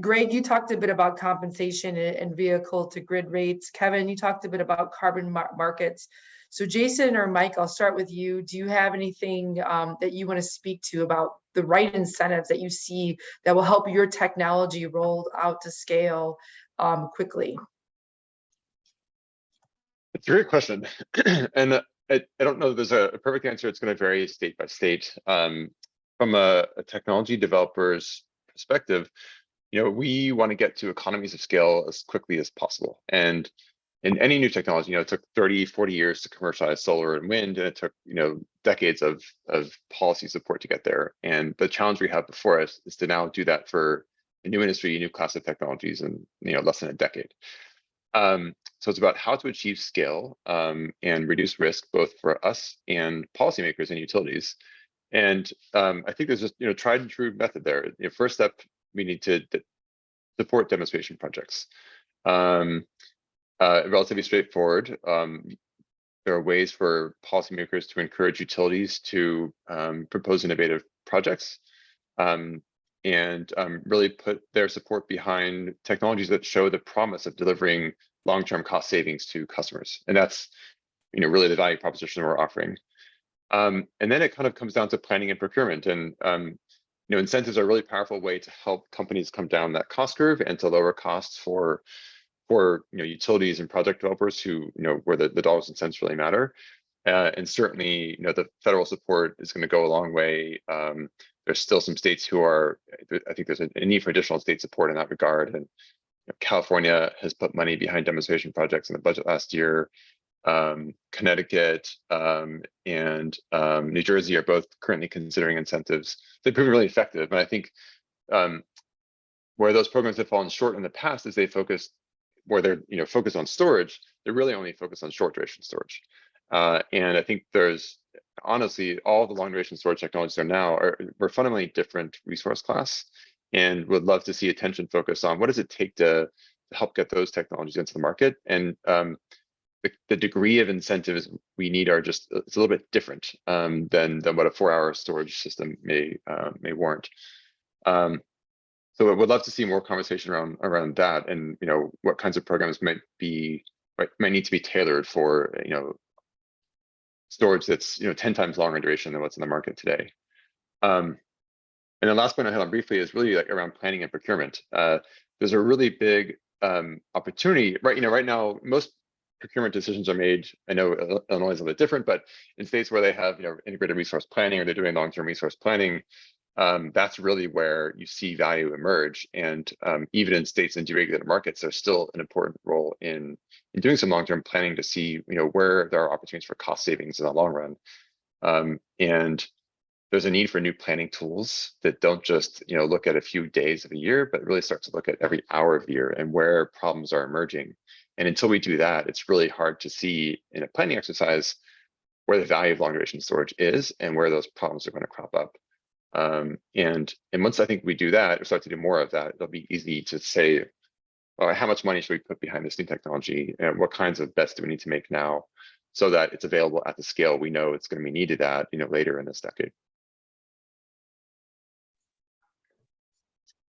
Greg, you talked a bit about compensation and vehicle to grid rates. Kevin, you talked a bit about carbon markets. So Jason or Mike, I'll start with you. Do you have anything that you want to speak to about the right incentives that you see that will help your technology roll out to scale quickly? It's a great question. And I don't know that there's a perfect answer. It's going to vary state by state. From a technology developer's perspective, we want to get to economies of scale as quickly as possible. And in any new technology, it took 30, 40 years to commercialize solar and wind, and it took, decades of policy support to get there. And the challenge we have before us is to now do that for a new industry, a new class of technologies in, less than a decade. So it's about how to achieve scale and reduce risk both for us and policymakers and utilities. And I think there's just tried and true method there. First step, we need to support demonstration projects. Relatively straightforward. There are ways for policymakers to encourage utilities to propose innovative projects and really put their support behind technologies that show the promise of delivering long-term cost savings to customers. And that's really the value proposition we're offering. And then it kind of comes down to planning and procurement. And incentives are a really powerful way to help companies come down that cost curve and to lower costs for utilities and project developers who where the dollars and cents really matter. And certainly the federal support is going to go a long way. There's still some states who are, I think there's a need for additional state support in that regard. And California has put money behind demonstration projects in the budget last year. Connecticut and New Jersey are both currently considering incentives. They've proven really effective. And I think where those programs have fallen short in the past is they focused, where they're focused on storage, they're really only focused on short duration storage. And I think there's honestly, all the long duration storage technologies we're fundamentally different resource class, and would love to see attention focused on what does it take to help get those technologies into the market. And the degree of incentives we need are just, it's a little bit different than what a 4-hour storage system may warrant. So I would love to see more conversation around that, and what kinds of programs might need to be tailored for storage that's 10 times longer duration than what's in the market today. And the last point I hit on briefly is really around planning and procurement. There's a really big opportunity right now. Most procurement decisions are made. I know Illinois is a little bit different, but in states where they have integrated resource planning, or they're doing long-term resource planning, that's really where you see value emerge. And even in states in deregulated markets, there's still an important role in doing some long-term planning to see where there are opportunities for cost savings in the long run. And there's a need for new planning tools that don't just look at a few days of a year, but really start to look at every hour of the year and where problems are emerging. And until we do that, it's really hard to see in a planning exercise where the value of long duration storage is and where those problems are going to crop up. And once I think we do that, or start to do more of that, it'll be easy to say, how much money should we put behind this new technology, and what kinds of bets do we need to make now, so that it's available at the scale we know it's going to be needed at later in this decade.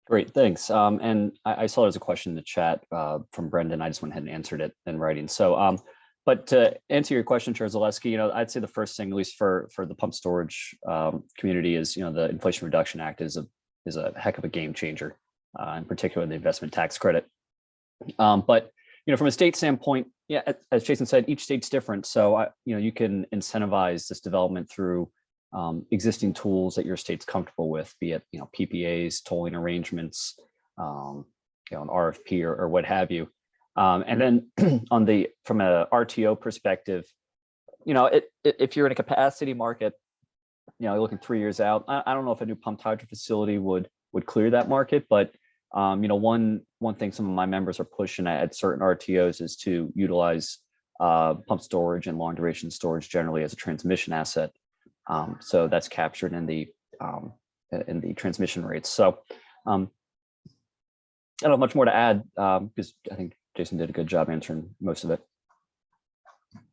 Great, thanks. And I saw there's a question in the chat from Brendan. I just went ahead and answered it in writing. So, but to answer your question, Chair Zalewski, I'd say the first thing, at least for the pump storage community, is the Inflation Reduction Act is a heck of a game changer, in particular the investment tax credit. But from a state standpoint, yeah, as Jason said, each state's different. So you can incentivize this development through existing tools that your state's comfortable with, be it PPAs, tolling arrangements, an RFP or what have you. And then from a RTO perspective, if you're in a capacity market, you're looking 3 years out. I don't know if a new pumped hydro facility would clear that market, but one thing some of my members are pushing at certain RTOs is to utilize pump storage and long duration storage generally as a transmission asset. So that's captured in the transmission rates. So I don't have much more to add because I think Jason did a good job answering most of it.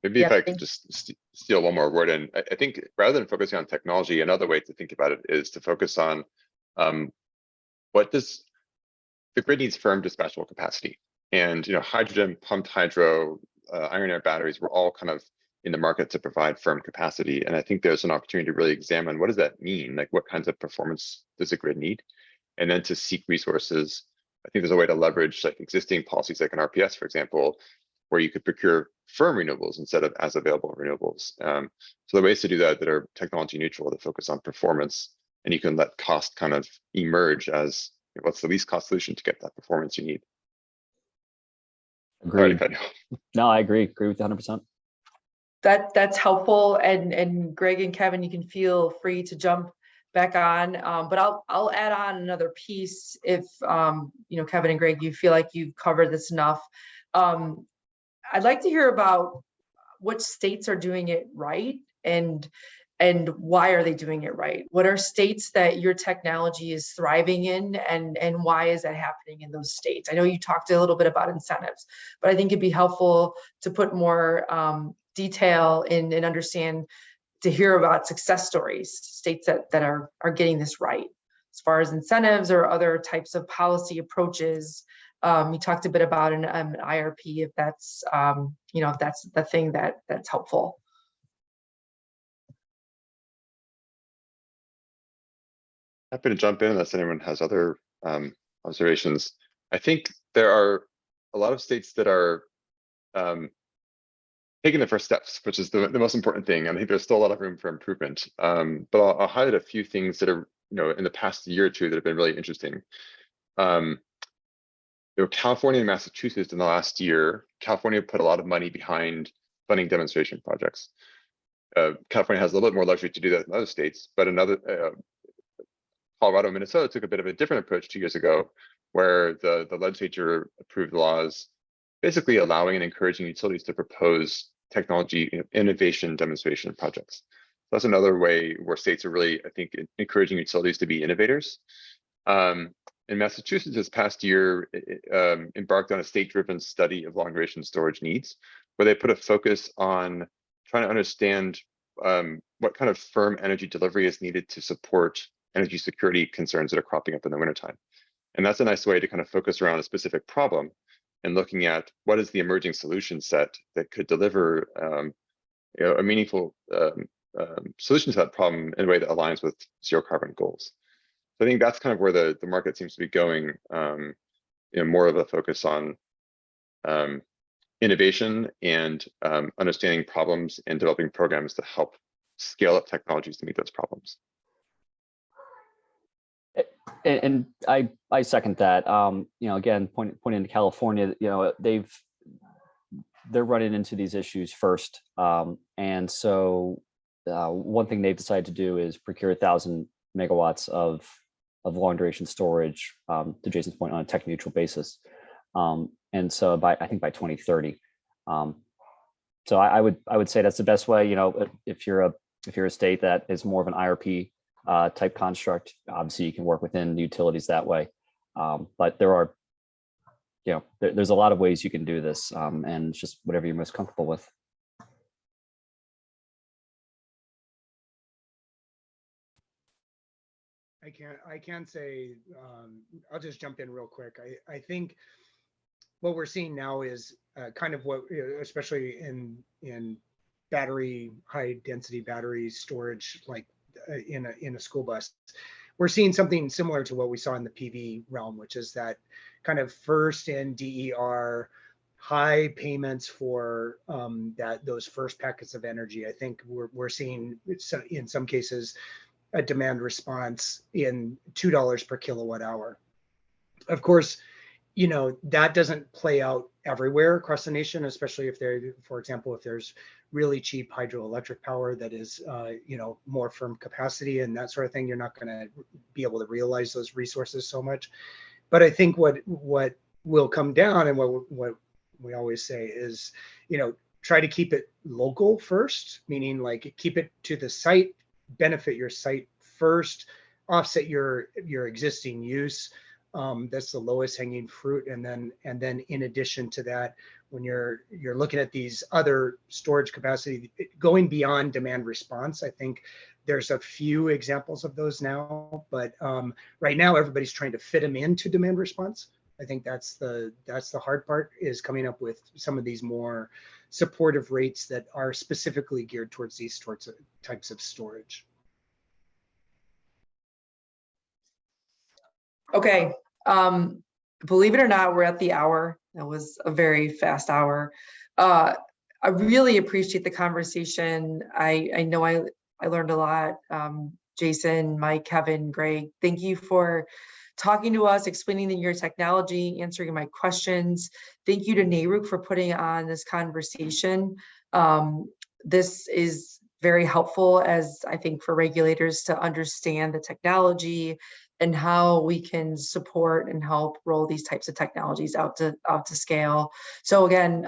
Maybe if I could just steal one more word in, I think rather than focusing on technology, another way to think about it is to focus on what does the grid needs firm dispatchable capacity. And hydrogen, pumped hydro, iron air batteries were all kind of in the market to provide firm capacity. And I think there's an opportunity to really examine what does that mean? Like what kinds of performance does the grid need? And then to seek resources. I think there's a way to leverage like existing policies like an RPS, for example, where you could procure firm renewables instead of as available renewables. So the ways to do that are technology neutral, to focus on performance, and you can let cost kind of emerge as what's the least cost solution to get that performance you need. Sorry to Agreed. cut you off. No, I agree with 100%. That's helpful. And Greg and Kevin, you can feel free to jump back on. But I'll add on another piece if Kevin and Greg, you feel like you've covered this enough. I'd like to hear about what states are doing it right and why are they doing it right? What are states that your technology is thriving in and why is that happening in those states? I know you talked a little bit about incentives, but I think it'd be helpful to put more detail in and understand, to hear about success stories, states that are getting this right as far as incentives or other types of policy approaches. You talked a bit about an IRP, if that's if that's the thing that's helpful. Happy to jump in unless anyone has other observations. I think there are a lot of states that are taking the first steps, which is the most important thing. And I think there's still a lot of room for improvement. But I'll highlight a few things that are, in the past year or two that have been really interesting. California and Massachusetts in the last year, California put a lot of money behind funding demonstration projects. California has a little bit more luxury to do that than other states, but Colorado and Minnesota took a bit of a different approach 2 years ago, where the legislature approved laws basically allowing and encouraging utilities to propose technology innovation demonstration projects. That's another way where states are really, I think, encouraging utilities to be innovators. In Massachusetts this past year, embarked on a state-driven study of long-duration storage needs, where they put a focus on trying to understand what kind of firm energy delivery is needed to support energy security concerns that are cropping up in the wintertime. And that's a nice way to kind of focus around a specific problem and looking at what is the emerging solution set that could deliver a meaningful solution to that problem in a way that aligns with zero carbon goals. So I think that's kind of where the market seems to be going, more of a focus on innovation and understanding problems and developing programs to help scale up technologies to meet those problems. And I second that. Again, pointing to California, they're running into these issues first, and so one thing they've decided to do is procure 1,000 megawatts of long duration storage, to Jason's point, on a tech neutral basis, and so I think by 2030. So I would say that's the best way. If you're a state that is more of an IRP type construct, obviously you can work within the utilities that way. But there are, there's a lot of ways you can do this, and it's just whatever you're most comfortable with. I can say, I'll just jump in real quick. I think what we're seeing now is kind of what, especially in battery, high density battery storage, like in a school bus, we're seeing something similar to what we saw in the PV realm, which is that kind of first in DER, high payments for those first packets of energy. I think we're seeing in some cases a demand response in $2 per kilowatt hour. Of course, that doesn't play out everywhere across the nation, especially if for example, if there's really cheap hydroelectric power that is, more firm capacity and that sort of thing, you're not going to be able to realize those resources so much. But I think what will come down, and what we always say is, try to keep it local first, meaning like keep it to the site, benefit your site first, offset your existing use. That's the lowest hanging fruit. And then in addition to that, when you're looking at these other storage capacity, going beyond demand response, I think there's a few examples of those now, but right now everybody's trying to fit them into demand response. I think that's the hard part, is coming up with some of these more supportive rates that are specifically geared towards these types of storage. Okay. Believe it or not, we're at the hour. That was a very fast hour. I really appreciate the conversation. I know I learned a lot. Jason, Mike, Kevin, Greg, thank you for talking to us, explaining your technology, answering my questions. Thank you to NARUC for putting on this conversation. This is very helpful, as I think, for regulators to understand the technology and how we can support and help roll these types of technologies out to scale. So again,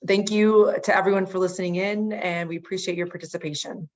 thank you to everyone for listening in, and we appreciate your participation.